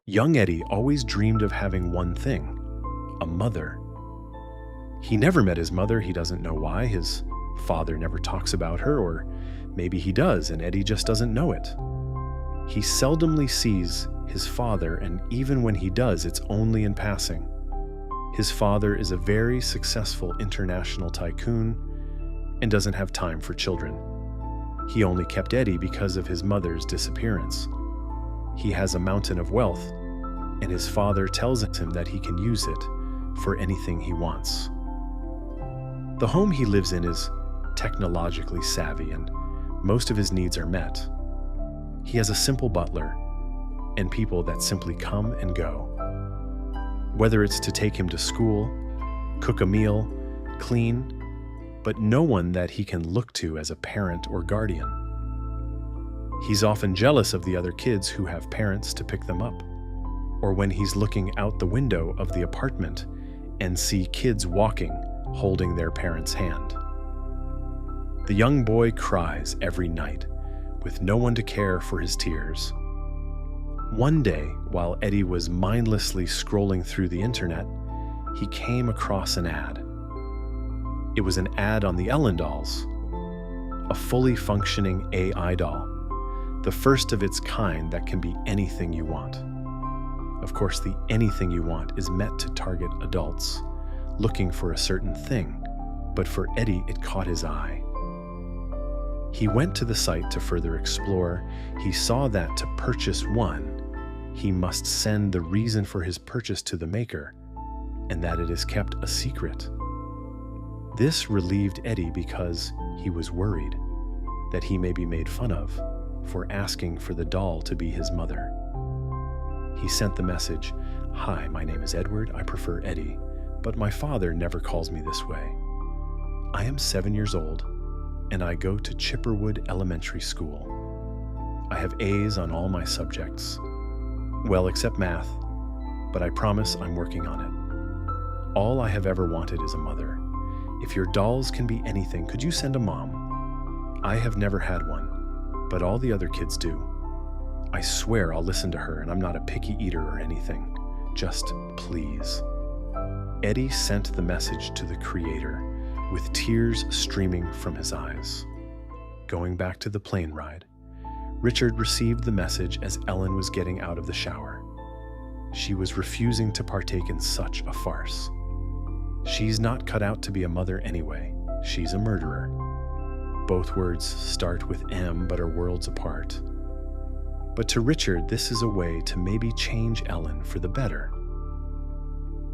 Young Eddie always dreamed of having one thing: a mother. He never met his mother. He doesn't know why. His father never talks about her, or maybe he does and Eddie just doesn't know it. He seldomly sees his father, and even when he does, it's only in passing. His father is a very successful international tycoon and doesn't have time for children. He only kept Eddie because of his mother's disappearance. He has a mountain of wealth, and his father tells him that he can use it for anything he wants. The home he lives in is technologically savvy, and most of his needs are met. He has a simple butler and people that simply come and go. Whether it's to take him to school, cook a meal, clean, but no one that he can look to as a parent or guardian. He's often jealous of the other kids who have parents to pick them up, or when he's looking out the window of the apartment and see kids walking, holding their parents' hand. The young boy cries every night, with no one to care for his tears. One day, while Eddie was mindlessly scrolling through the internet, he came across an ad. It was an ad on the Ellen dolls, a fully functioning AI doll, the first of its kind that can be anything you want. Of course, the anything you want is meant to target adults looking for a certain thing, but for Eddie, it caught his eye. He went to the site to further explore. He saw that to purchase one, he must send the reason for his purchase to the maker, and that it is kept a secret. This relieved Eddie because he was worried that he may be made fun of for asking for the doll to be his mother. He sent the message, "Hi, my name is Edward. I prefer Eddie, but my father never calls me this way. I am 7 years old, and I go to Chipperwood Elementary School. I have A's on all my subjects. Well, except math, but I promise I'm working on it. All I have ever wanted is a mother. If your dolls can be anything, could you send a mom? I have never had one, but all the other kids do. I swear I'll listen to her, and I'm not a picky eater or anything. Just please." Eddie sent the message to the creator with tears streaming from his eyes. Going back to the plane ride, Richard received the message as Ellen was getting out of the shower. She was refusing to partake in such a farce. She's not cut out to be a mother anyway. She's a murderer. Both words start with M but are worlds apart. But to Richard, this is a way to maybe change Ellen for the better.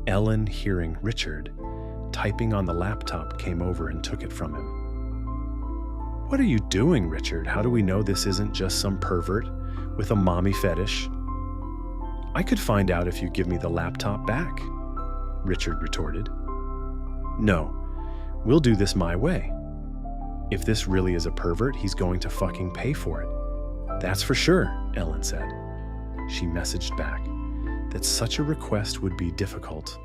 Ellen, hearing Richard typing on the laptop, came over and took it from him. "What are you doing, Richard? How do we know this isn't just some pervert with a mommy fetish?" "I could find out if you give me the laptop back," Richard retorted. "No, we'll do this my way. If this really is a pervert, he's going to fucking pay for it. That's for sure," Ellen said. She messaged back that such a request would be difficult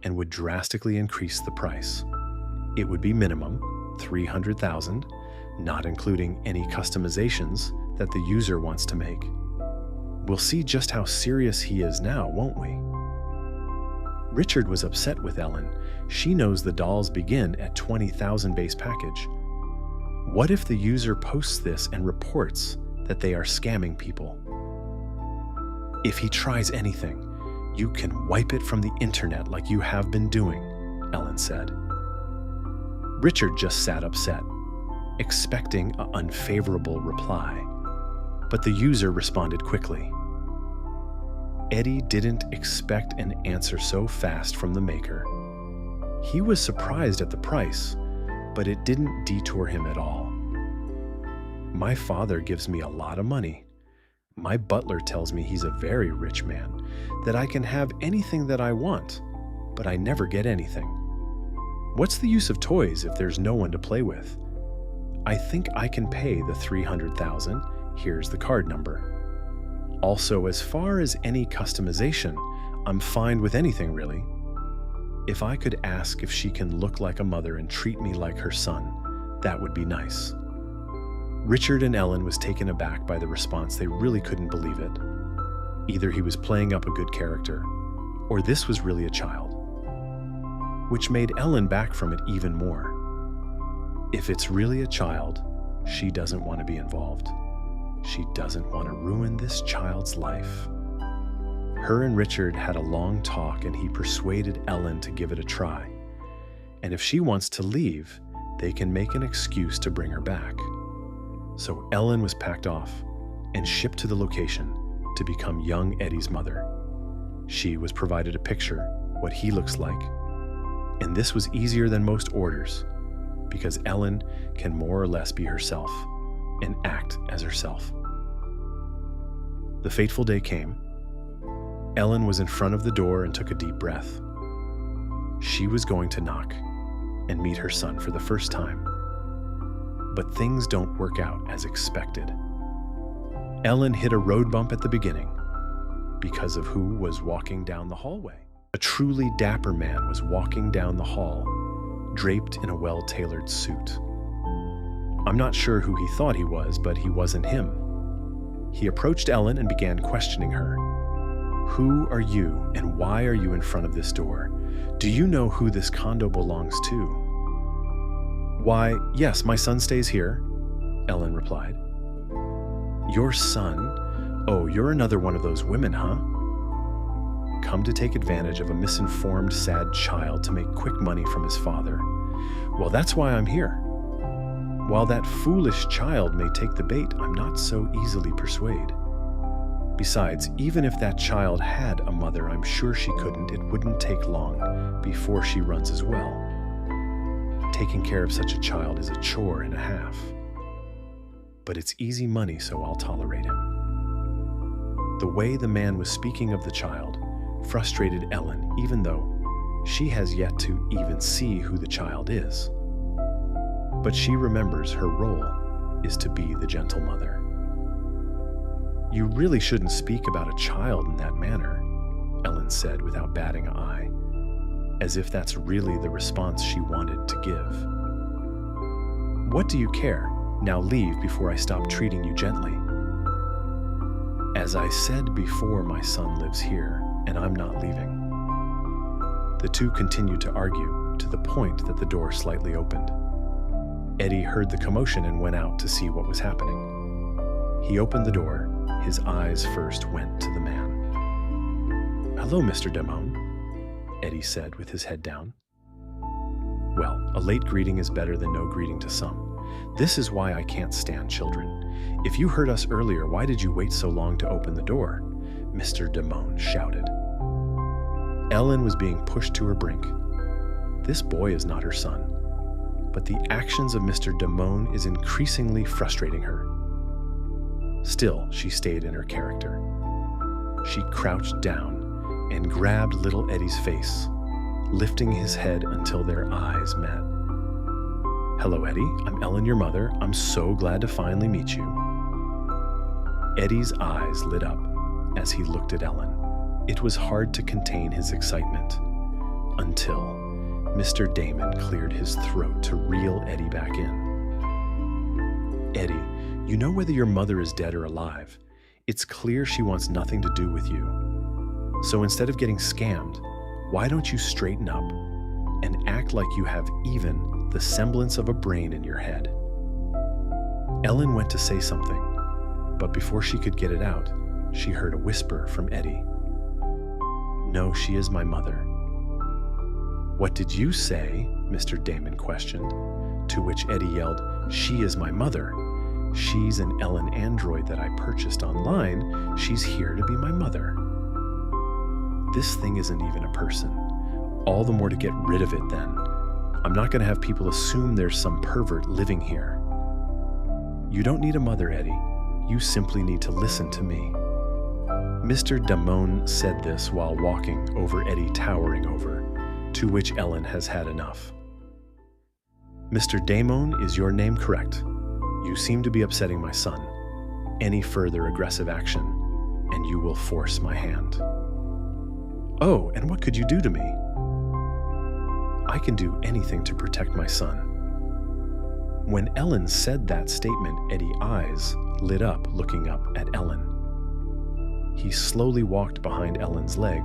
and would drastically increase the price. It would be minimum $300,000, not including any customizations that the user wants to make. We'll see just how serious he is now, won't we? Richard was upset with Ellen. She knows the dolls begin at $20,000 base package. What if the user posts this and reports that they are scamming people? "If he tries anything, you can wipe it from the internet like you have been doing," Ellen said. Richard just sat upset, expecting an unfavorable reply, but the user responded quickly. Eddie didn't expect an answer so fast from the maker. He was surprised at the price, but it didn't detour him at all. "My father gives me a lot of money. My butler tells me he's a very rich man, that I can have anything that I want, but I never get anything. What's the use of toys if there's no one to play with? I think I can pay the $300,000. Here's the card number. Also, as far as any customization, I'm fine with anything really. If I could ask if she can look like a mother and treat me like her son, that would be nice." Richard and Ellen was taken aback by the response. They really couldn't believe it. Either he was playing up a good character, or this was really a child, which made Ellen back from it even more. If it's really a child, she doesn't want to be involved. She doesn't want to ruin this child's life. Her and Richard had a long talk, and he persuaded Ellen to give it a try. And if she wants to leave, they can make an excuse to bring her back. So Ellen was packed off and shipped to the location to become young Eddie's mother. She was provided a picture, what he looks like. And this was easier than most orders, because Ellen can more or less be herself and act as herself. The fateful day came. Ellen was in front of the door and took a deep breath. She was going to knock and meet her son for the first time. But things don't work out as expected. Ellen hit a road bump at the beginning because of who was walking down the hallway. A truly dapper man was walking down the hall, draped in a well-tailored suit. I'm not sure who he thought he was, but he wasn't him. He approached Ellen and began questioning her. Who are you, and why are you in front of this door? Do you know who this condo belongs to? Why, yes, my son stays here, Ellen replied. Your son? Oh, you're another one of those women, huh? Come to take advantage of a misinformed, sad child to make quick money from his father. Well, that's why I'm here. While that foolish child may take the bait, I'm not so easily persuaded. Besides, even if that child had a mother, I'm sure she couldn't. It wouldn't take long before she runs as well. Taking care of such a child is a chore and a half. But it's easy money, so I'll tolerate him. The way the man was speaking of the child frustrated Ellen, even though she has yet to even see who the child is. But she remembers her role is to be the gentle mother. You really shouldn't speak about a child in that manner, Ellen said without batting an eye, as if that's really the response she wanted to give. What do you care? Now leave before I stop treating you gently. As I said before, my son lives here, and I'm not leaving. The two continued to argue to the point that the door slightly opened. Eddie heard the commotion and went out to see what was happening. He opened the door. His eyes first went to the man. Hello, Mr. Damone, Eddie said with his head down. Well, a late greeting is better than no greeting to some. This is why I can't stand children. If you heard us earlier, why did you wait so long to open the door? Mr. Damone shouted. Ellen was being pushed to her brink. This boy is not her son, but the actions of Mr. Damone is increasingly frustrating her. Still, she stayed in her character. She crouched down and grabbed little Eddie's face, lifting his head until their eyes met. Hello, Eddie. I'm Ellen, your mother. I'm so glad to finally meet you. Eddie's eyes lit up as he looked at Ellen. It was hard to contain his excitement until Mr. Damon cleared his throat to reel Eddie back in. Eddie, you know whether your mother is dead or alive. It's clear she wants nothing to do with you. So instead of getting scammed, why don't you straighten up and act like you have even the semblance of a brain in your head? Ellen went to say something, but before she could get it out, she heard a whisper from Eddie. No, she is my mother. What did you say? Mr. Damon questioned, to which Eddie yelled, She is my mother. She's an Ellen android that I purchased online. She's here to be my mother. This thing isn't even a person. All the more to get rid of it then. I'm not going to have people assume there's some pervert living here. You don't need a mother, Eddie. You simply need to listen to me. Mr. Damone said this while walking over Eddie towering over, to which Ellen has had enough. Mr. Damone, is your name correct? You seem to be upsetting my son. Any further aggressive action, and you will force my hand. Oh, and what could you do to me? I can do anything to protect my son. When Ellen said that statement, Eddie's eyes lit up looking up at Ellen. He slowly walked behind Ellen's leg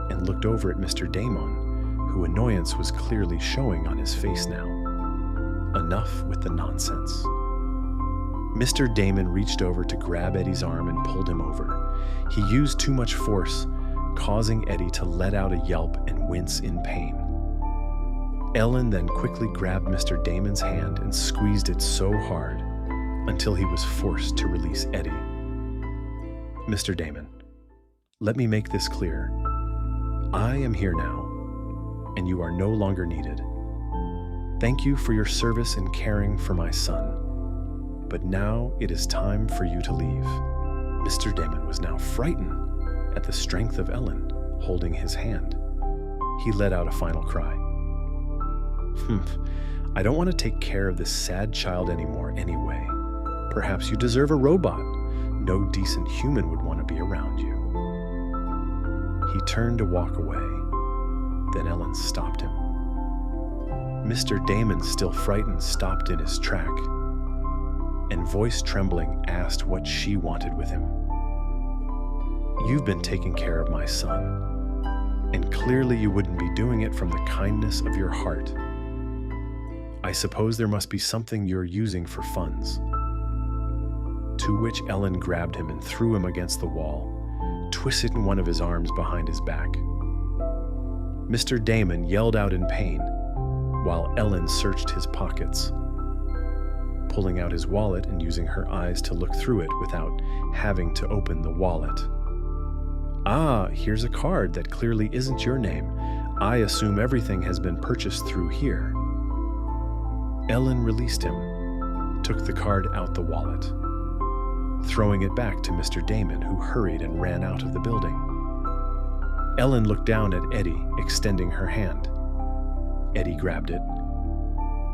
and looked over at Mr. Damon, whose annoyance was clearly showing on his face now. Enough with the nonsense. Mr. Damon reached over to grab Eddie's arm and pulled him over. He used too much force, causing Eddie to let out a yelp and wince in pain. Ellen then quickly grabbed Mr. Damon's hand and squeezed it so hard until he was forced to release Eddie. Mr. Damon, let me make this clear. I am here now, and you are no longer needed. Thank you for your service in caring for my son, but now it is time for you to leave. Mr. Damon was now frightened at the strength of Ellen holding his hand. He let out a final cry. I don't want to take care of this sad child anymore anyway. Perhaps you deserve a robot. No decent human would want to be around you. He turned to walk away. Then Ellen stopped him. Mr. Damon, still frightened, stopped in his track and, voice trembling, asked what she wanted with him. You've been taking care of my son, and clearly you wouldn't be doing it from the kindness of your heart. I suppose there must be something you're using for funds. To which Ellen grabbed him and threw him against the wall, twisted in one of his arms behind his back. Mr. Damon yelled out in pain, while Ellen searched his pockets, pulling out his wallet and using her eyes to look through it without having to open the wallet. Ah, here's a card that clearly isn't your name. I assume everything has been purchased through here. Ellen released him, took the card out the wallet, throwing it back to Mr. Damon, who hurried and ran out of the building. Ellen looked down at Eddie, extending her hand. Eddie grabbed it.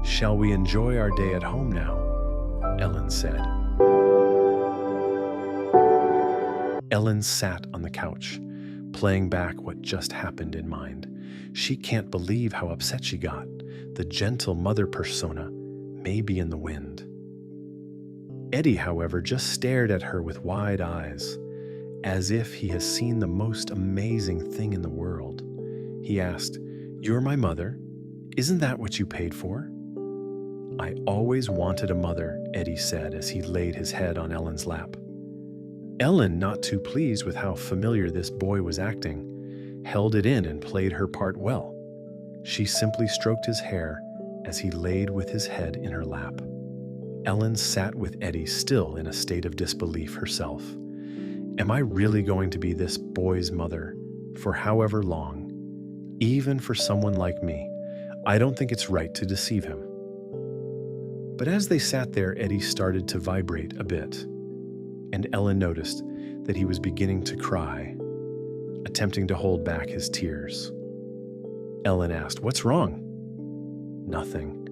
Shall we enjoy our day at home now? Ellen said. Ellen sat on the couch, playing back what just happened in mind. She can't believe how upset she got. The gentle mother persona may be in the wind. Eddie, however, just stared at her with wide eyes, as if he has seen the most amazing thing in the world. He asked, "You're my mother? Isn't that what you paid for?" "I always wanted a mother," Eddie said as he laid his head on Ellen's lap. Ellen, not too pleased with how familiar this boy was acting, held it in and played her part well. She simply stroked his hair as he laid with his head in her lap. Ellen sat with Eddie, still in a state of disbelief herself. Am I really going to be this boy's mother for however long? Even for someone like me, I don't think it's right to deceive him. But as they sat there, Eddie started to vibrate a bit, and Ellen noticed that he was beginning to cry, attempting to hold back his tears. Ellen asked, "What's wrong?" "Nothing.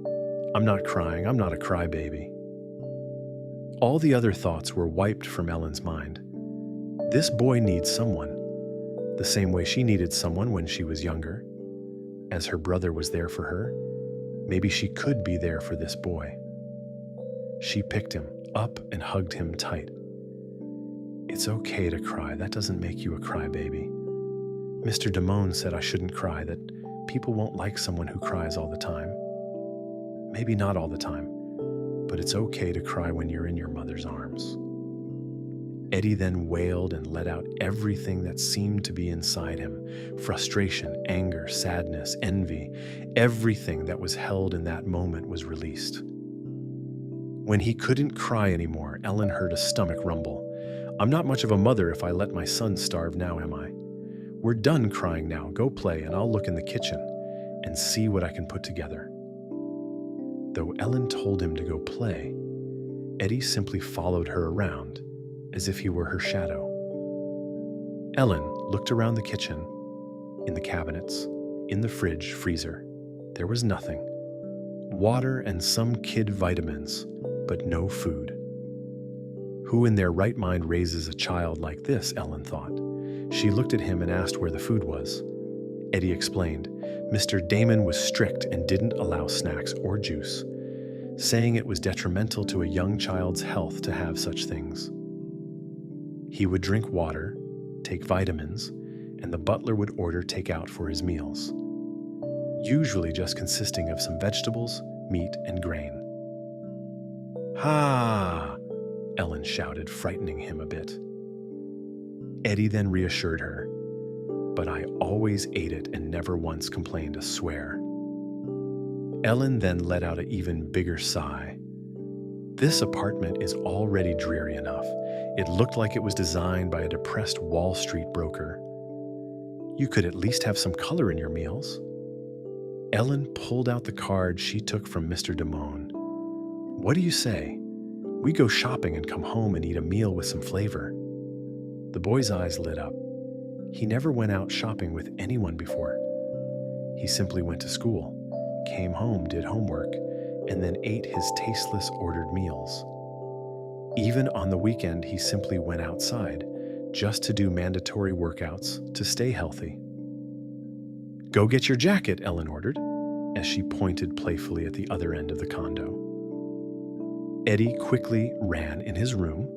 I'm not crying. I'm not a crybaby." All the other thoughts were wiped from Ellen's mind. This boy needs someone, the same way she needed someone when she was younger. As her brother was there for her, maybe she could be there for this boy. She picked him up and hugged him tight. "It's okay to cry. That doesn't make you a crybaby. Mr. Damone said I shouldn't cry, that people won't like someone who cries all the time. Maybe not all the time, but it's okay to cry when you're in your mother's arms." Eddie then wailed and let out everything that seemed to be inside him. Frustration, anger, sadness, envy, everything that was held in that moment was released. When he couldn't cry anymore, Ellen heard a stomach rumble. "I'm not much of a mother if I let my son starve now, am I? We're done crying now. Go play, and I'll look in the kitchen and see what I can put together." Though Ellen told him to go play, Eddie simply followed her around as if he were her shadow. Ellen looked around the kitchen, in the cabinets, in the fridge, freezer. There was nothing. Water and some kid vitamins, but no food. Who in their right mind raises a child like this, Ellen thought. She looked at him and asked where the food was. Eddie explained. Mr. Damon was strict and didn't allow snacks or juice, saying it was detrimental to a young child's health to have such things. He would drink water take vitamins, and the butler would order takeout for his meals, usually just consisting of some vegetables, meat, and grain. "Ha!" Ellen shouted, frightening him a bit. Eddie then reassured her, "But I always ate it and never once complained a swear." Ellen then let out an even bigger sigh. This apartment is already dreary enough. It looked like it was designed by a depressed Wall Street broker. You could at least have some color in your meals. Ellen pulled out the card she took from Mr. Damone. "What do you say? We go shopping and come home and eat a meal with some flavor." The boy's eyes lit up. He never went out shopping with anyone before. He simply went to school, came home, did homework, and then ate his tasteless ordered meals. Even on the weekend, he simply went outside just to do mandatory workouts to stay healthy. "Go get your jacket," Ellen ordered, as she pointed playfully at the other end of the condo. Eddie quickly ran in his room.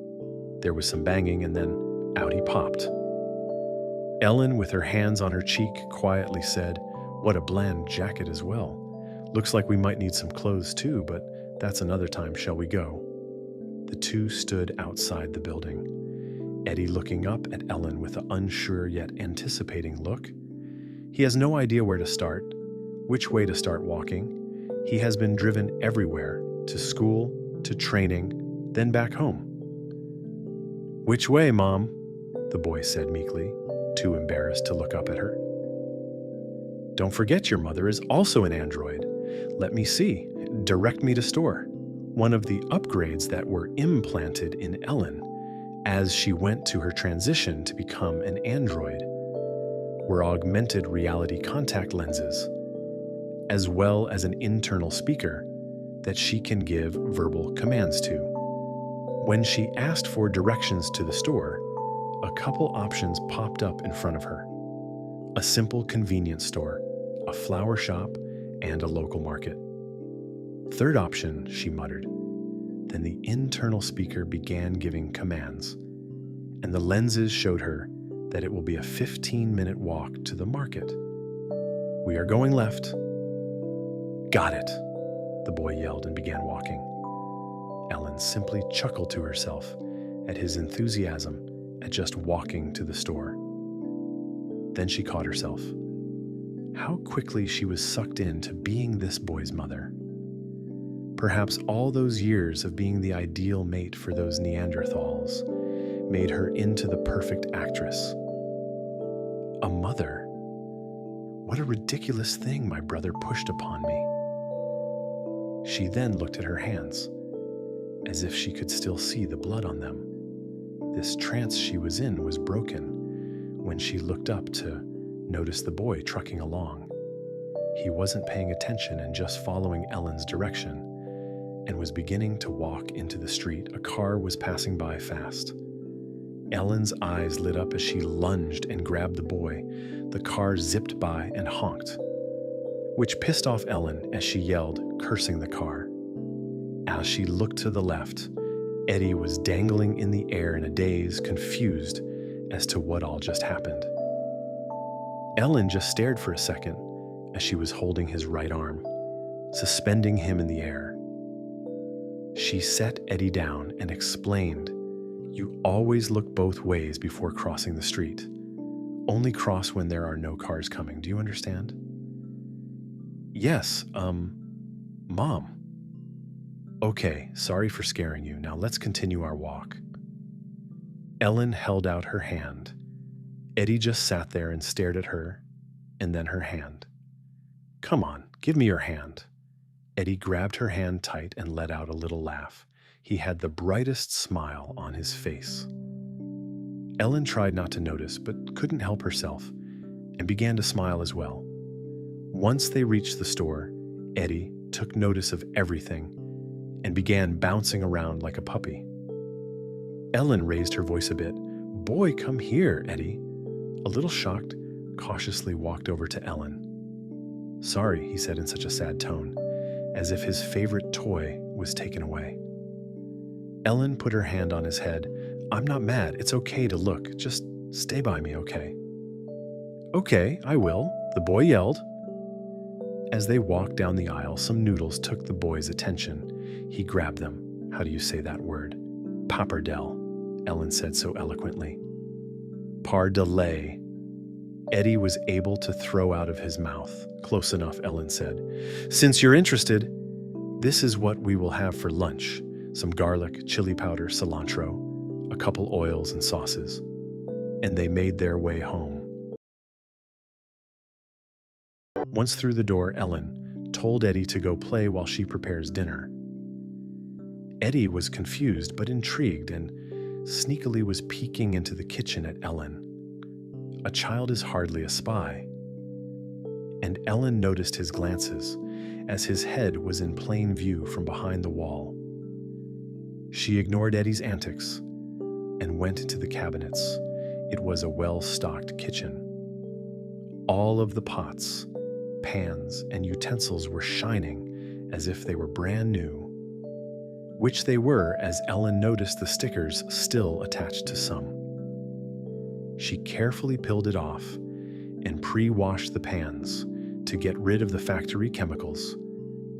There was some banging, and then out he popped. Ellen, with her hands on her cheek, quietly said, "What a bland jacket as well. Looks like we might need some clothes too, but that's another time. Shall we go?" The two stood outside the building, Eddie looking up at Ellen with an unsure yet anticipating look. He has no idea where to start, which way to start walking. He has been driven everywhere, to school, to training, then back home. "Which way, Mom?" the boy said meekly, too embarrassed to look up at her. "Don't forget your mother is also an android. Let me see. Direct me to store." One of the upgrades that were implanted in Ellen as she went to her transition to become an android were augmented reality contact lenses, as well as an internal speaker that she can give verbal commands to. When she asked for directions to the store, a couple options popped up in front of her. A simple convenience store, a flower shop, and a local market. "Third option," she muttered. Then the internal speaker began giving commands, and the lenses showed her that it will be a 15-minute walk to the market. "We are going left." "Got it," the boy yelled and began walking. Ellen simply chuckled to herself at his enthusiasm at just walking to the store. Then she caught herself. How quickly she was sucked into being this boy's mother. Perhaps all those years of being the ideal mate for those Neanderthals made her into the perfect actress. A mother? What a ridiculous thing my brother pushed upon me. She then looked at her hands, as if she could still see the blood on them. This trance she was in was broken when she looked up to notice the boy trucking along. He wasn't paying attention and just following Ellen's direction, and was beginning to walk into the street. A car was passing by fast. Ellen's eyes lit up as she lunged and grabbed the boy. The car zipped by and honked, which pissed off Ellen as she yelled, cursing the car. As she looked to the left, Eddie was dangling in the air in a daze, confused as to what all just happened. Ellen just stared for a second as she was holding his right arm, suspending him in the air. She set Eddie down and explained, "You always look both ways before crossing the street. Only cross when there are no cars coming. Do you understand?" "Yes, Mom." "Okay, sorry for scaring you. Now let's continue our walk." Ellen held out her hand. Eddie just sat there and stared at her, and then her hand. "Come on, give me your hand." Eddie grabbed her hand tight and let out a little laugh. He had the brightest smile on his face. Ellen tried not to notice, but couldn't help herself, and began to smile as well. Once they reached the store, Eddie took notice of everything and began bouncing around like a puppy. Ellen raised her voice a bit. "Boy, come here, Eddie." A little shocked, cautiously walked over to Ellen. "Sorry," he said in such a sad tone, as if his favorite toy was taken away. Ellen put her hand on his head. "I'm not mad. It's okay to look. Just Stay by me, okay? Okay, I will, the boy yelled. As they walked down the aisle, some noodles took the boy's attention. He grabbed them. How do you say that word? Pappardelle, Ellen said so eloquently. Pardelay. Eddie was able to throw out of his mouth. Close enough, Ellen said. Since you're interested, this is what we will have for lunch. Some garlic, chili powder, cilantro, a couple oils and sauces. And they made their way home. Once through the door, Ellen told Eddie to go play while she prepares dinner. Eddie was confused but intrigued and sneakily was peeking into the kitchen at Ellen. A child is hardly a spy. And Ellen noticed his glances as his head was in plain view from behind the wall. She ignored Eddie's antics and went into the cabinets. It was a well-stocked kitchen. All of the pots, pans, and utensils were shining as if they were brand new, which they were as Ellen noticed the stickers still attached to some. She carefully peeled it off and pre-washed the pans to get rid of the factory chemicals,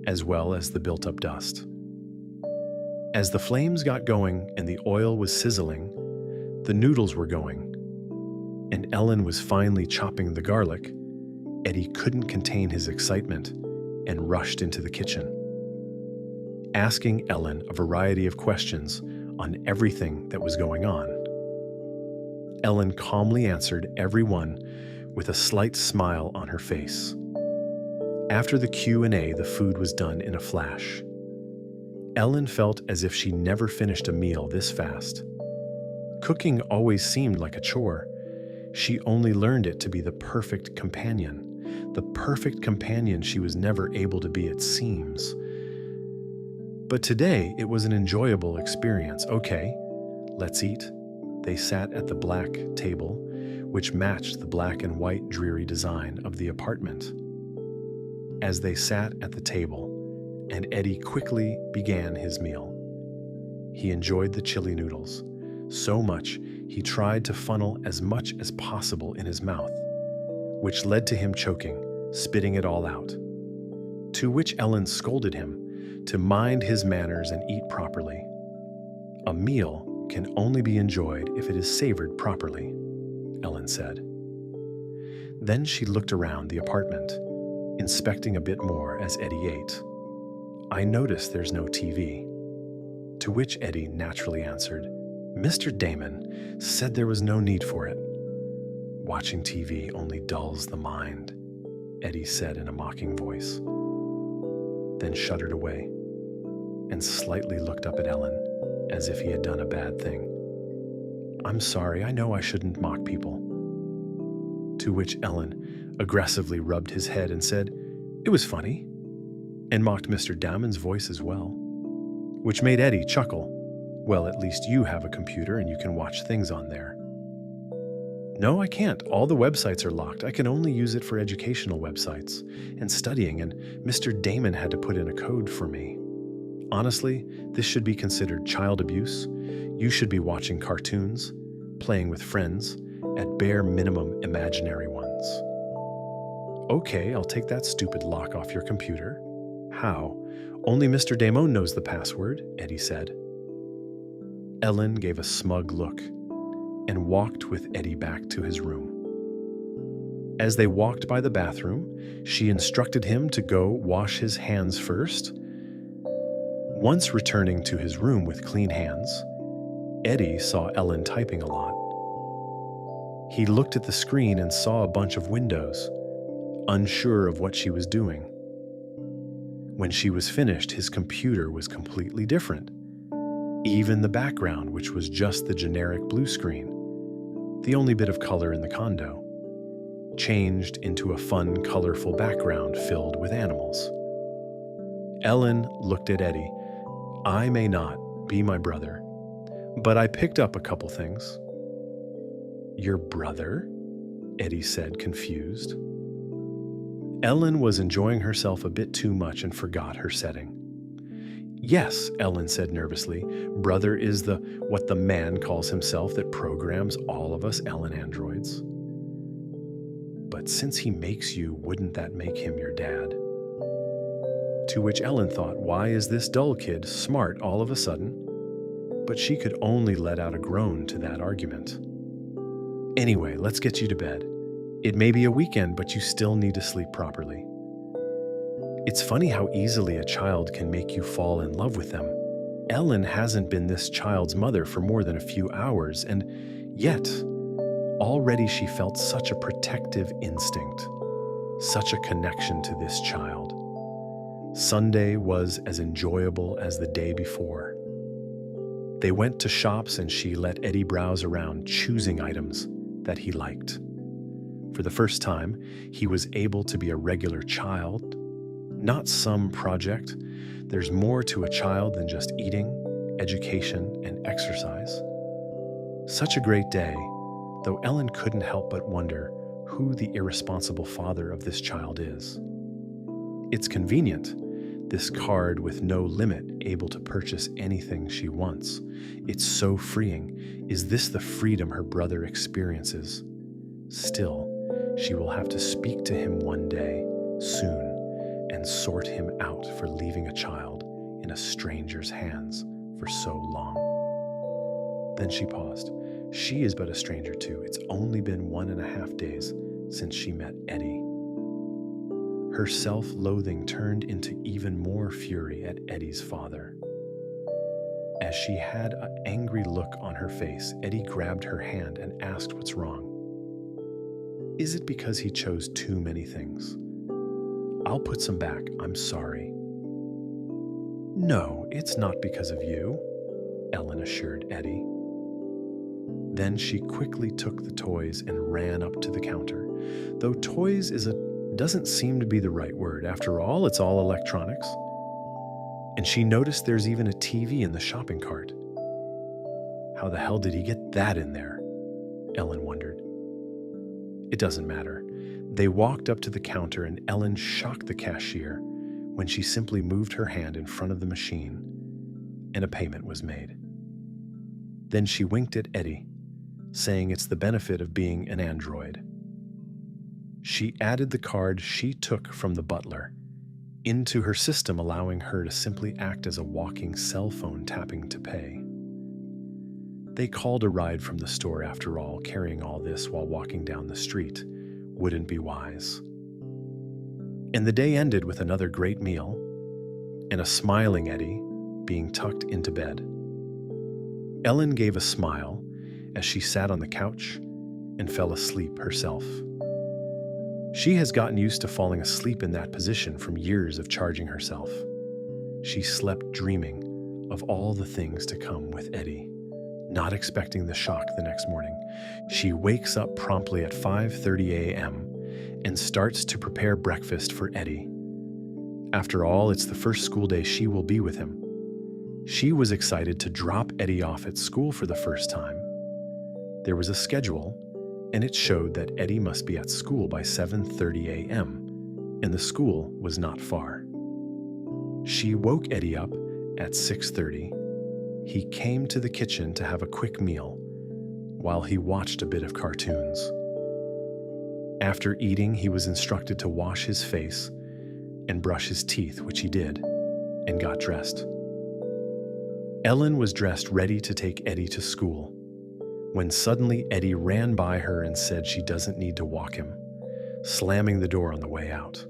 as well as the built-up dust. As the flames got going and the oil was sizzling, the noodles were going, and Ellen was finally chopping the garlic. Eddie couldn't contain his excitement and rushed into the kitchen, asking Ellen a variety of questions on everything that was going on. Ellen calmly answered every one with a slight smile on her face. After the Q&A, the food was done in a flash. Ellen felt as if she never finished a meal this fast. Cooking always seemed like a chore. She only learned it to be the perfect companion she was never able to be, it seems. But today, it was an enjoyable experience. Okay, let's eat. They sat at the black table, which matched the black and white dreary design of the apartment. As they sat at the table, and Eddie quickly began his meal. He enjoyed the chili noodles so much he tried to funnel as much as possible in his mouth, which led to him choking, spitting it all out. To which Ellen scolded him to mind his manners and eat properly. A meal can only be enjoyed if it is savored properly, Ellen said. Then she looked around the apartment, inspecting a bit more as Eddie ate. I noticed there's no TV. To which Eddie naturally answered, Mr. Damon said there was no need for it. Watching TV only dulls the mind, Eddie said in a mocking voice, then shuddered away and slightly looked up at Ellen as if he had done a bad thing. I'm sorry, I know I shouldn't mock people. To which Ellen aggressively rubbed his head and said, it was funny, and mocked Mr. Damon's voice as well, which made Eddie chuckle. Well, at least you have a computer and you can watch things on there. No, I can't. All the websites are locked. I can only use it for educational websites and studying, and Mr. Damon had to put in a code for me. Honestly, this should be considered child abuse. You should be watching cartoons, playing with friends, at bare minimum imaginary ones. Okay, I'll take that stupid lock off your computer. How? Only Mr. Damon knows the password, Eddie said. Ellen gave a smug look and walked with Eddie back to his room. As they walked by the bathroom, she instructed him to go wash his hands first. Once returning to his room with clean hands, Eddie saw Ellen typing a lot. He looked at the screen and saw a bunch of windows, unsure of what she was doing. When she was finished, his computer was completely different. Even the background, which was just the generic blue screen, the only bit of color in the condo, changed into a fun, colorful background filled with animals. Ellen looked at Eddie. I may not be my brother, but I picked up a couple things. Your brother? Eddie said, confused. Ellen was enjoying herself a bit too much and forgot her setting. Yes, Ellen said nervously. Brother is what the man calls himself that programs all of us Ellen androids. But since he makes you, wouldn't that make him your dad? To which Ellen thought, why is this dull kid smart all of a sudden? But she could only let out a groan to that argument. Anyway, let's get you to bed. It may be a weekend, but you still need to sleep properly. It's funny how easily a child can make you fall in love with them. Ellen hasn't been this child's mother for more than a few hours, and yet, already she felt such a protective instinct, such a connection to this child. Sunday was as enjoyable as the day before. They went to shops and she let Eddie browse around, choosing items that he liked. For the first time, he was able to be a regular child, not some project. There's more to a child than just eating, education, and exercise. Such a great day, though Ellen couldn't help but wonder who the irresponsible father of this child is. It's convenient, this card with no limit, able to purchase anything she wants. It's so freeing. Is this the freedom her brother experiences? Still, she will have to speak to him one day, soon, and sort him out for leaving a child in a stranger's hands for so long. Then she paused. She is but a stranger too. It's only been 1.5 days since she met Eddie. Her self-loathing turned into even more fury at Eddie's father. As she had an angry look on her face, Eddie grabbed her hand and asked what's wrong. Is it because he chose too many things? I'll put some back, I'm sorry. No, it's not because of you, Ellen assured Eddie. Then she quickly took the toys and ran up to the counter. Though toys doesn't seem to be the right word. After all, it's all electronics. And she noticed there's even a TV in the shopping cart. How the hell did he get that in there? Ellen wondered. It doesn't matter. They walked up to the counter and Ellen shocked the cashier when she simply moved her hand in front of the machine and a payment was made. Then she winked at Eddie, saying it's the benefit of being an android. She added the card she took from the butler into her system, allowing her to simply act as a walking cell phone tapping to pay. They called a ride from the store after all. Carrying all this while walking down the street wouldn't be wise. And the day ended with another great meal and a smiling Eddie being tucked into bed. Ellen gave a smile as she sat on the couch and fell asleep herself. She has gotten used to falling asleep in that position from years of charging herself. She slept dreaming of all the things to come with Eddie, not expecting the shock the next morning. She wakes up promptly at 5:30 a.m. and starts to prepare breakfast for Eddie. After all, it's the first school day she will be with him. She was excited to drop Eddie off at school for the first time. There was a schedule, and it showed that Eddie must be at school by 7:30 a.m., and the school was not far. She woke Eddie up at 6:30. He came to the kitchen to have a quick meal while he watched a bit of cartoons. After eating, he was instructed to wash his face and brush his teeth, which he did, and got dressed. Ellen was dressed ready to take Eddie to school, when suddenly Eddie ran by her and said she doesn't need to walk him, slamming the door on the way out.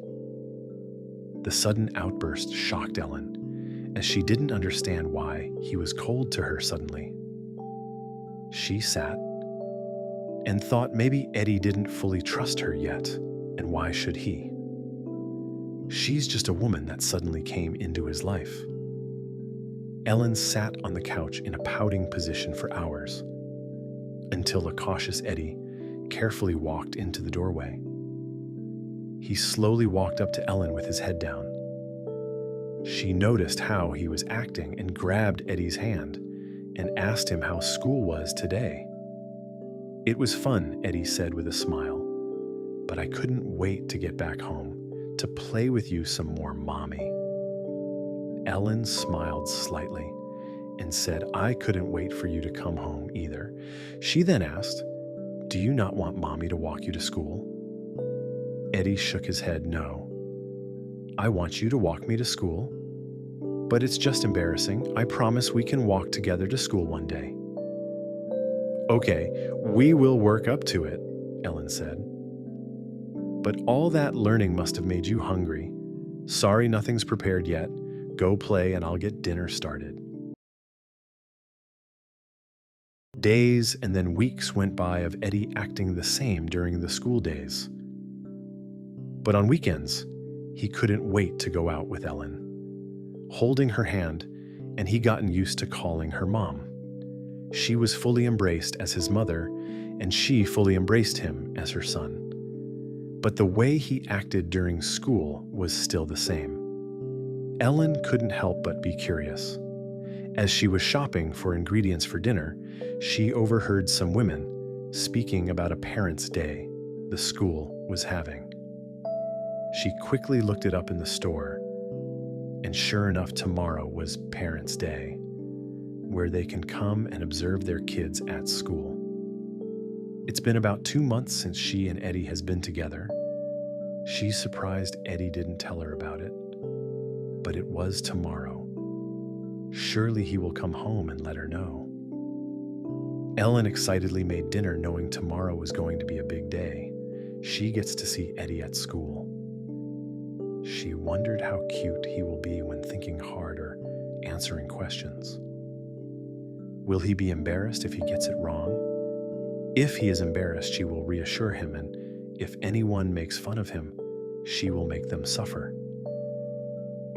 The sudden outburst shocked Ellen, as she didn't understand why he was cold to her suddenly. She sat and thought maybe Eddie didn't fully trust her yet, and why should he? She's just a woman that suddenly came into his life. Ellen sat on the couch in a pouting position for hours, until a cautious Eddie carefully walked into the doorway. He slowly walked up to Ellen with his head down. She noticed how he was acting and grabbed Eddie's hand and asked him how school was today. It was fun, Eddie said with a smile, but I couldn't wait to get back home to play with you some more, Mommy. Ellen smiled slightly and said, "I couldn't wait for you to come home either." She then asked, "Do you not want Mommy to walk you to school?" Eddie shook his head no. "I want you to walk me to school, but it's just embarrassing. I promise we can walk together to school one day." "Okay, we will work up to it," Ellen said. "But all that learning must have made you hungry. Sorry nothing's prepared yet. Go play and I'll get dinner started." Days and then weeks went by of Eddie acting the same during the school days. But on weekends, he couldn't wait to go out with Ellen, holding her hand, and he gotten used to calling her mom. She was fully embraced as his mother, and she fully embraced him as her son. But the way he acted during school was still the same. Ellen couldn't help but be curious. As she was shopping for ingredients for dinner, she overheard some women speaking about a Parents' Day the school was having. She quickly looked it up in the store, and sure enough, tomorrow was Parents' Day, where they can come and observe their kids at school. It's been about 2 months since she and Eddie has been together. She's surprised Eddie didn't tell her about it, but it was tomorrow. Surely he will come home and let her know. Ellen excitedly made dinner knowing tomorrow was going to be a big day. She gets to see Eddie at school. She wondered how cute he will be when thinking hard or answering questions. Will he be embarrassed if he gets it wrong? If he is embarrassed, she will reassure him, and if anyone makes fun of him, she will make them suffer.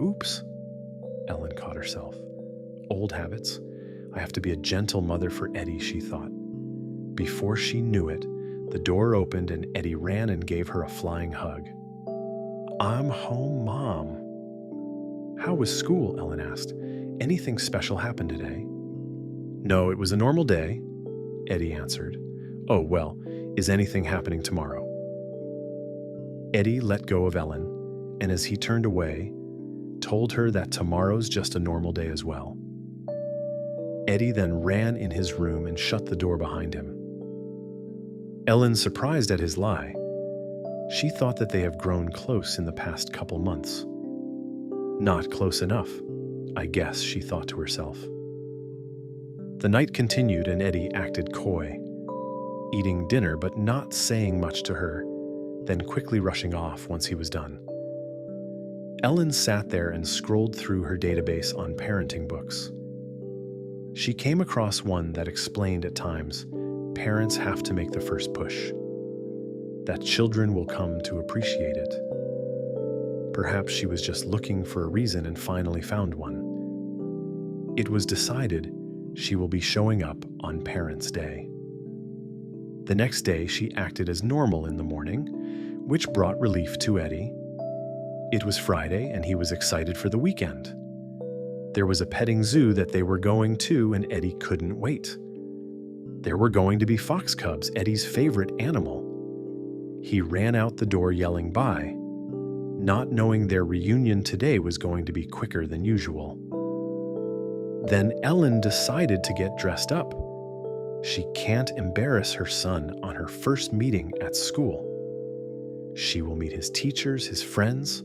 Oops, Ellen caught herself. Old habits. I have to be a gentle mother for Eddie, she thought. Before she knew it, the door opened and Eddie ran and gave her a flying hug. "I'm home, Mom." "How was school?" Ellen asked. "Anything special happened today?" "No, it was a normal day," Eddie answered. "Oh, well, is anything happening tomorrow?" Eddie let go of Ellen, and as he turned away, told her that tomorrow's just a normal day as well. Eddie then ran in his room and shut the door behind him. Ellen, surprised at his lie, she thought that they have grown close in the past couple months. Not close enough, I guess, she thought to herself. The night continued and Eddie acted coy, eating dinner but not saying much to her, then quickly rushing off once he was done. Ellen sat there and scrolled through her database on parenting books. She came across one that explained at times parents have to make the first push, that children will come to appreciate it. Perhaps she was just looking for a reason and finally found one. It was decided she will be showing up on Parents' Day. The next day, she acted as normal in the morning, which brought relief to Eddie. It was Friday, and he was excited for the weekend. There was a petting zoo that they were going to, and Eddie couldn't wait. There were going to be fox cubs, Eddie's favorite animal. He ran out the door yelling bye, not knowing their reunion today was going to be quicker than usual. Then Ellen decided to get dressed up. She can't embarrass her son on her first meeting at school. She will meet his teachers, his friends,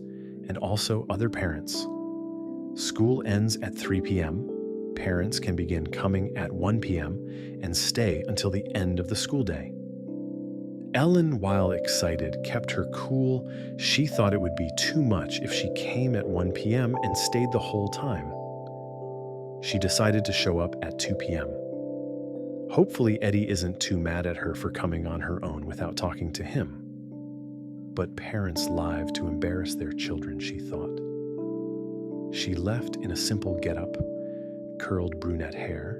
and also other parents. School ends at 3 p.m. Parents can begin coming at 1 p.m. and stay until the end of the school day. Ellen, while excited, kept her cool. She thought it would be too much if she came at 1 p.m. and stayed the whole time. She decided to show up at 2 p.m. Hopefully, Eddie isn't too mad at her for coming on her own without talking to him. But parents live to embarrass their children, she thought. She left in a simple getup, curled brunette hair,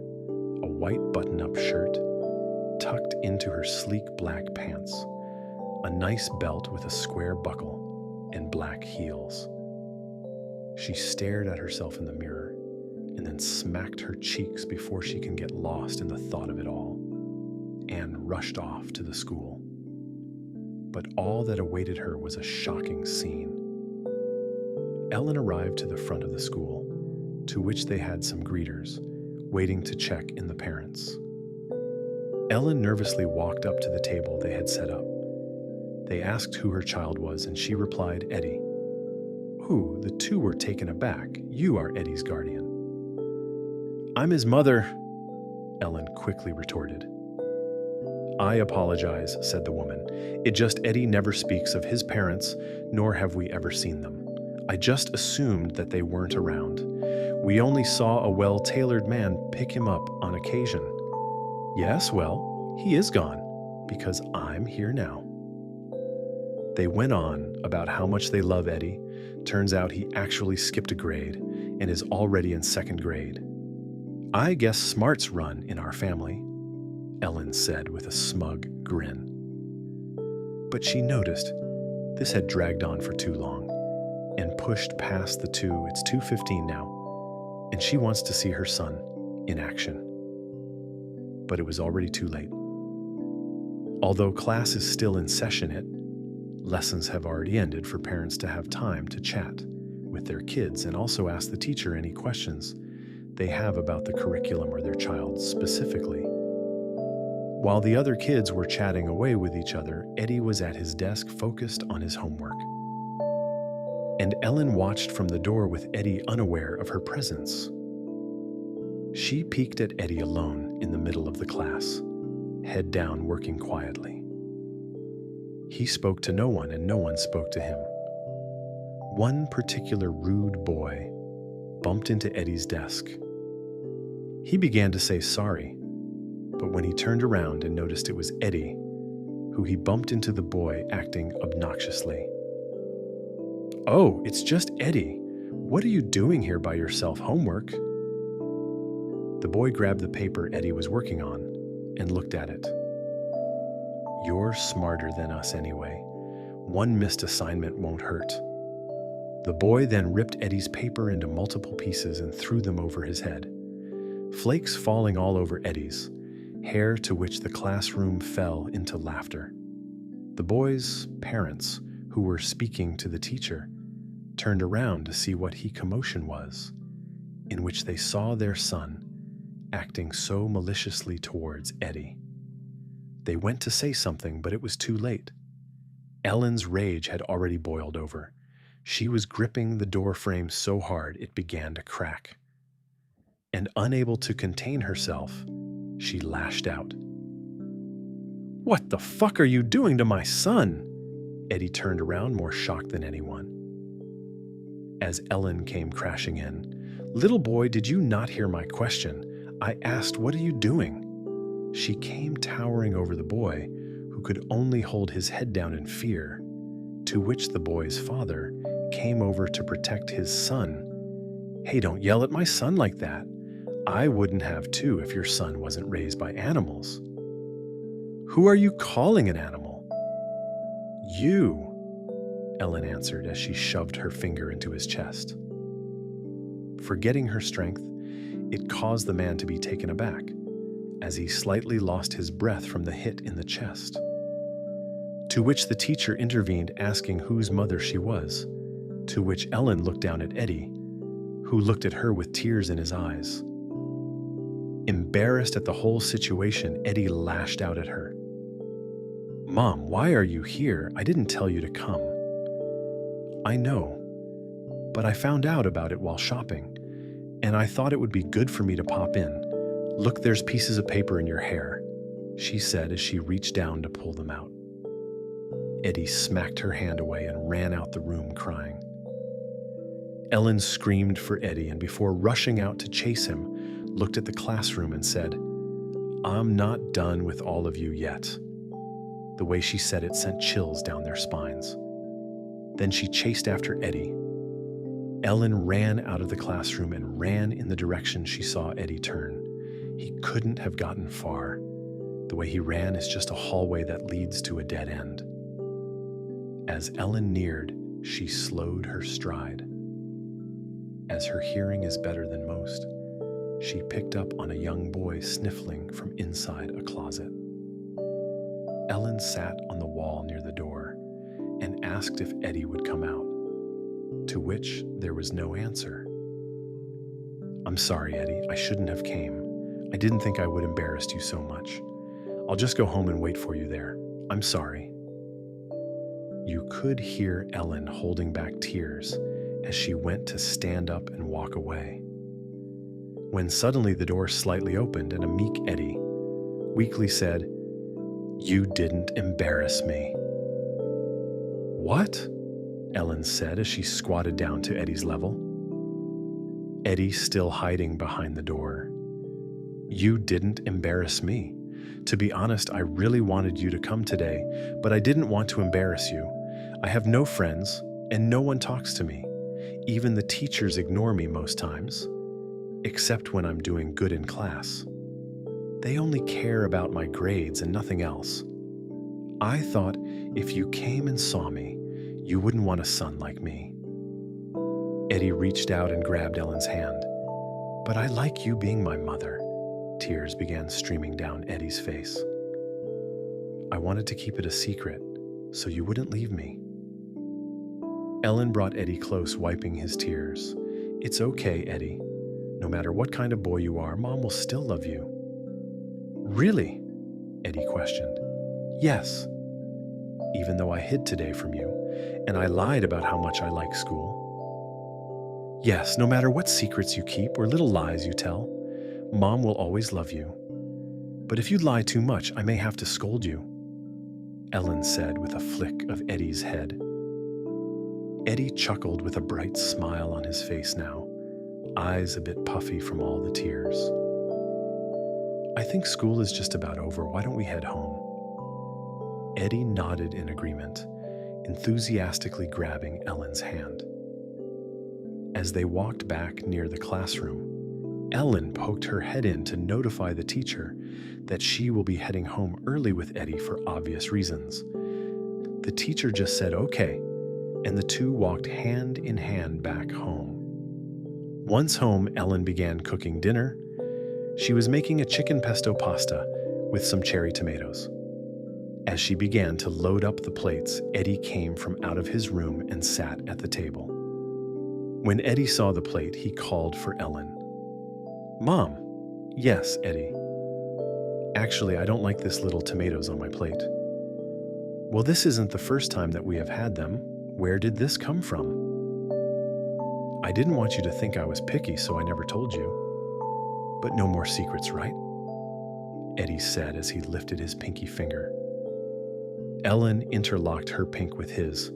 a white button-up shirt, tucked into her sleek black pants, a nice belt with a square buckle, and black heels. She stared at herself in the mirror and then smacked her cheeks before she can get lost in the thought of it all, and rushed off to the school. But all that awaited her was a shocking scene. Ellen arrived to the front of the school, to which they had some greeters, waiting to check in the parents. Ellen nervously walked up to the table they had set up. They asked who her child was, and she replied, Eddie. Ooh, the two were taken aback. You are Eddie's guardian. I'm his mother, Ellen quickly retorted. I apologize, said the woman. It just Eddie never speaks of his parents, nor have we ever seen them. I just assumed that they weren't around. We only saw a well-tailored man pick him up on occasion. Yes, well, he is gone, because I'm here now. They went on about how much they love Eddie. Turns out he actually skipped a grade and is already in 2nd grade. I guess smarts run in our family, Ellen said with a smug grin. But she noticed this had dragged on for too long and pushed past the two. It's 2:15 now, and she wants to see her son in action. But it was already too late. Although class is still in session, lessons have already ended for parents to have time to chat with their kids and also ask the teacher any questions they have about the curriculum or their child specifically. While the other kids were chatting away with each other, Eddie was at his desk focused on his homework. And Ellen watched from the door with Eddie unaware of her presence. She peeked at Eddie alone in the middle of the class, head down, working quietly. He spoke to no one, and no one spoke to him. One particular rude boy bumped into Eddie's desk. He began to say sorry, but when he turned around and noticed it was Eddie, who he bumped into the boy acting obnoxiously. Oh, it's just Eddie. What are you doing here by yourself? Homework? The boy grabbed the paper Eddie was working on and looked at it. You're smarter than us anyway. One missed assignment won't hurt. The boy then ripped Eddie's paper into multiple pieces and threw them over his head, flakes falling all over Eddie's hair, to which the classroom fell into laughter. The boy's parents, who were speaking to the teacher, turned around to see what commotion was, in which they saw their son acting so maliciously towards Eddie. They went to say something, but it was too late. Ellen's rage had already boiled over. She was gripping the door frame so hard it began to crack. And unable to contain herself, she lashed out. What the fuck are you doing to my son? Eddie turned around, more shocked than anyone. As Ellen came crashing in, little boy, did you not hear my question? I asked, what are you doing? She came towering over the boy, who could only hold his head down in fear, to which the boy's father came over to protect his son. Hey, don't yell at my son like that. I wouldn't have too if your son wasn't raised by animals. Who are you calling an animal? You, Ellen answered as she shoved her finger into his chest. Forgetting her strength, it caused the man to be taken aback, as he slightly lost his breath from the hit in the chest. To which the teacher intervened, asking whose mother she was, to which Ellen looked down at Eddie, who looked at her with tears in his eyes. Embarrassed at the whole situation, Eddie lashed out at her. Mom, why are you here? I didn't tell you to come. I know, but I found out about it while shopping, and I thought it would be good for me to pop in. Look, there's pieces of paper in your hair, she said as she reached down to pull them out. Eddie smacked her hand away and ran out the room crying. Ellen screamed for Eddie, and before rushing out to chase him, looked at the classroom and said, I'm not done with all of you yet. The way she said it sent chills down their spines. Then she chased after Eddie. Ellen ran out of the classroom and ran in the direction she saw Eddie turn. He couldn't have gotten far. The way he ran is just a hallway that leads to a dead end. As Ellen neared, she slowed her stride. As her hearing is better than most, she picked up on a young boy sniffling from inside a closet. Ellen sat on the wall near the door and asked if Eddie would come out, to which there was no answer. I'm sorry, Eddie. I shouldn't have came. I didn't think I would embarrass you so much. I'll just go home and wait for you there. I'm sorry. You could hear Ellen holding back tears as she went to stand up and walk away. When suddenly the door slightly opened and a meek Eddie weakly said, "You didn't embarrass me." "What?" Ellen said as she squatted down to Eddie's level. Eddie still hiding behind the door. "You didn't embarrass me. To be honest, I really wanted you to come today, but I didn't want to embarrass you. I have no friends, and no one talks to me. Even the teachers ignore me most times, except when I'm doing good in class. They only care about my grades and nothing else. I thought if you came and saw me, you wouldn't want a son like me." Eddie reached out and grabbed Ellen's hand. "But I like you being my mother." Tears began streaming down Eddie's face. "I wanted to keep it a secret, so you wouldn't leave me." Ellen brought Eddie close, wiping his tears. "It's okay, Eddie. No matter what kind of boy you are, Mom will still love you." "Really?" Eddie questioned. "Yes. Even though I hid today from you, and I lied about how much I like school. Yes, no matter what secrets you keep or little lies you tell, Mom will always love you. But if you lie too much, I may have to scold you," Ellen said with a flick of Eddie's head. Eddie chuckled with a bright smile on his face now, eyes a bit puffy from all the tears. "I think school is just about over. Why don't we head home?" Eddie nodded in agreement, enthusiastically grabbing Ellen's hand. As they walked back near the classroom, Ellen poked her head in to notify the teacher that she will be heading home early with Eddie for obvious reasons. The teacher just said okay, and the two walked hand in hand back home. Once home, Ellen began cooking dinner. She was making a chicken pesto pasta with some cherry tomatoes. As she began to load up the plates, Eddie came from out of his room and sat at the table. When Eddie saw the plate, he called for Ellen. "Mom." "Yes, Eddie." "Actually, I don't like this little tomatoes on my plate." "Well, this isn't the first time that we have had them. Where did this come from?" "I didn't want you to think I was picky, so I never told you. But no more secrets, right?" Eddie said as he lifted his pinky finger. Ellen interlocked her pink with his.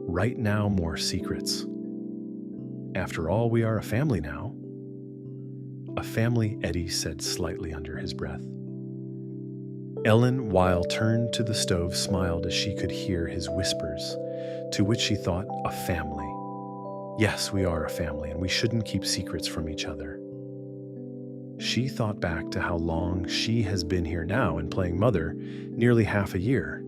"Right now, more secrets. After all, we are a family now." "A family," Eddie said slightly under his breath. Ellen, while turned to the stove, smiled as she could hear his whispers, to which she thought, "A family. Yes, we are a family, and we shouldn't keep secrets from each other." She thought back to how long she has been here now and playing mother, nearly half a year.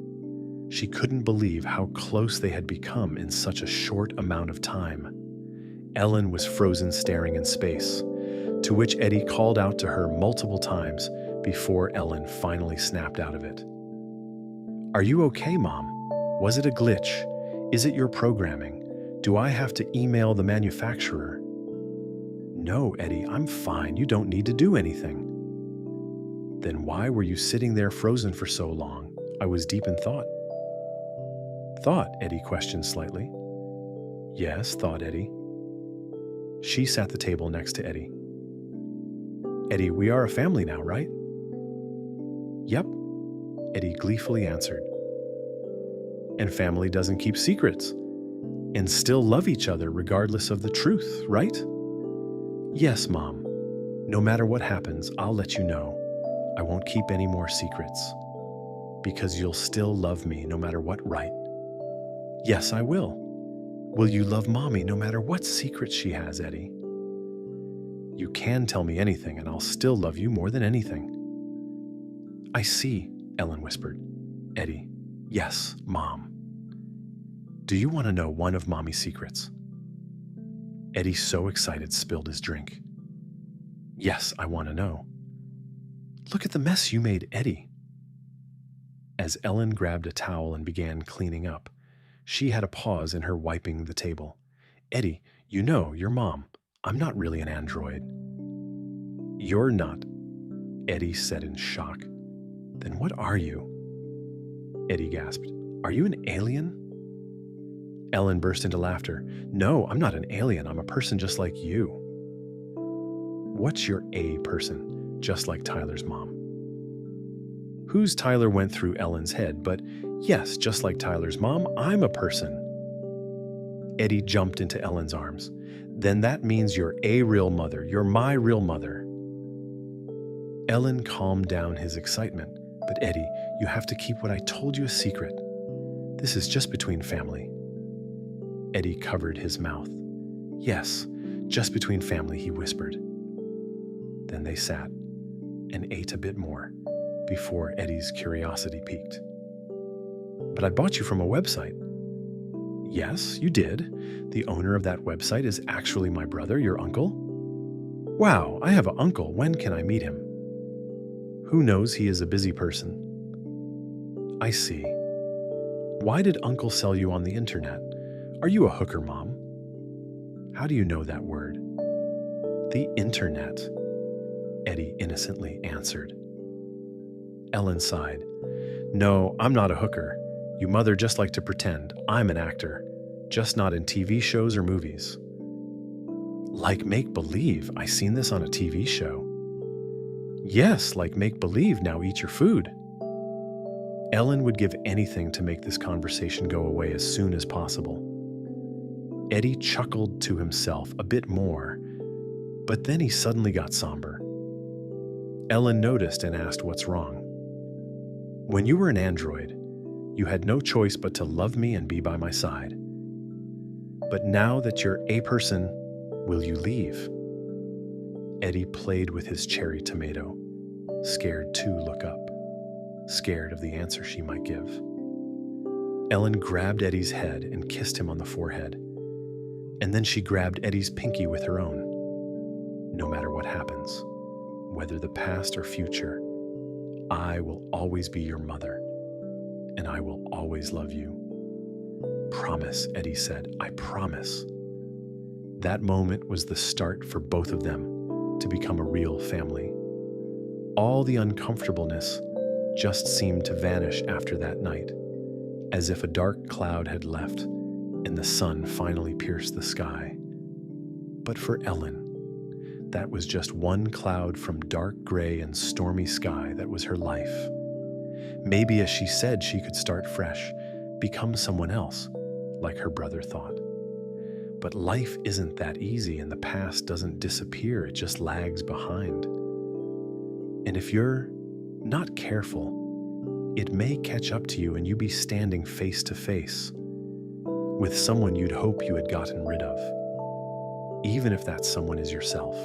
She couldn't believe how close they had become in such a short amount of time. Ellen was frozen staring in space, to which Eddie called out to her multiple times before Ellen finally snapped out of it. "Are you okay, Mom? Was it a glitch? Is it your programming? Do I have to email the manufacturer?" "No, Eddie, I'm fine. You don't need to do anything." "Then why were you sitting there frozen for so long?" "I was deep in thought." "Thought?" Eddie questioned slightly. "Yes," thought Eddie. She sat the table next to Eddie. "Eddie, we are a family now, right?" "Yep," Eddie gleefully answered. "And family doesn't keep secrets, and still love each other regardless of the truth, right?" "Yes, Mom. No matter what happens, I'll let you know. I won't keep any more secrets. Because you'll still love me no matter what, right?" "Yes, I will." "Will you love Mommy no matter what secret she has, Eddie?" "You can tell me anything, and I'll still love you more than anything." "I see," Ellen whispered. "Eddie, yes, Mom. Do you want to know one of Mommy's secrets?" Eddie, so excited, spilled his drink. "Yes, I want to know." "Look at the mess you made, Eddie." As Ellen grabbed a towel and began cleaning up, she had a pause in her wiping the table. "Eddie, you know, your mom. I'm not really an android." You're not, Eddie said in shock. Then what are you? Eddie gasped. Are you an alien? Ellen burst into laughter. No, I'm not an alien. I'm a person just like you. What's your A person, just like Tyler's mom? Whose Tyler went through Ellen's head, but yes, just like Tyler's mom, I'm a person. Eddie jumped into Ellen's arms. Then that means you're a real mother. You're my real mother. Ellen calmed down his excitement. But Eddie, you have to keep what I told you a secret. This is just between family. Eddie covered his mouth. Yes, just between family, he whispered. Then they sat and ate a bit more before Eddie's curiosity peaked. But I bought you from a website. Yes, you did. The owner of that website is actually my brother, your uncle. Wow, I have an uncle. When can I meet him? Who knows, he is a busy person. I see. Why did Uncle sell you on the internet? Are you a hooker, Mom? How do you know that word? The internet, Eddie innocently answered. Ellen sighed. No, I'm not a hooker. You mother just like to pretend. I'm an actor, just not in TV shows or movies. Like make-believe. I seen this on a TV show. Yes, like make-believe. Now eat your food. Ellen would give anything to make this conversation go away as soon as possible. Eddie chuckled to himself a bit more, but then he suddenly got somber. Ellen noticed and asked what's wrong. When you were an android, you had no choice but to love me and be by my side. But now that you're a person, will you leave? Eddie played with his cherry tomato, scared to look up, scared of the answer she might give. Ellen grabbed Eddie's head and kissed him on the forehead, and then she grabbed Eddie's pinky with her own. No matter what happens, whether the past or future, I will always be your mother, and I will always love you. Promise, Eddie said, I promise. That moment was the start for both of them to become a real family. All the uncomfortableness just seemed to vanish after that night, as if a dark cloud had left and the sun finally pierced the sky. But for Ellen, that was just one cloud from dark gray and stormy sky that was her life. Maybe, as she said, she could start fresh, become someone else, like her brother thought. But life isn't that easy, and the past doesn't disappear, it just lags behind. And if you're not careful, it may catch up to you and you be standing face to face with someone you'd hope you had gotten rid of, even if that someone is yourself.